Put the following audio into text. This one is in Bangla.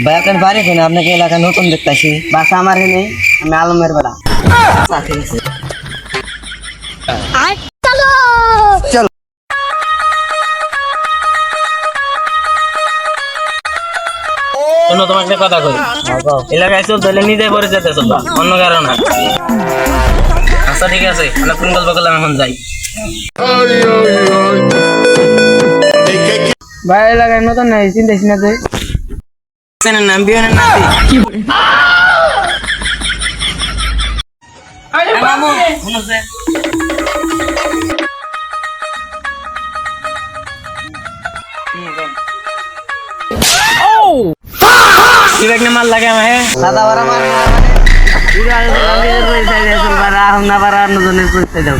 ভাই আপনার বাড়ি কিনা আপনাকে এলাকা নতুন দেখতেছি। বাসা আমার নেই, আমি আলমের বেড়া। ঠিক আছে চলো। শোনো, তোমাকে একটা কথা কই। এলাকায় চলতে হলে নিজে পরে যেতে চলবা, অন্য কারণ না। আচ্ছা ঠিক আছে, অনেক কোন গল্প করলাম, এখন যাই। ভাই এলাকায় নতুন নাই, চিন্তাছি না তুই। চেনেন নাম বিহানের নাতি। মামু শুনছে কি ব্যাগ মাল লাগে আমাকে দাদা বারা মার না পারা নজনের পরিচয় দাও।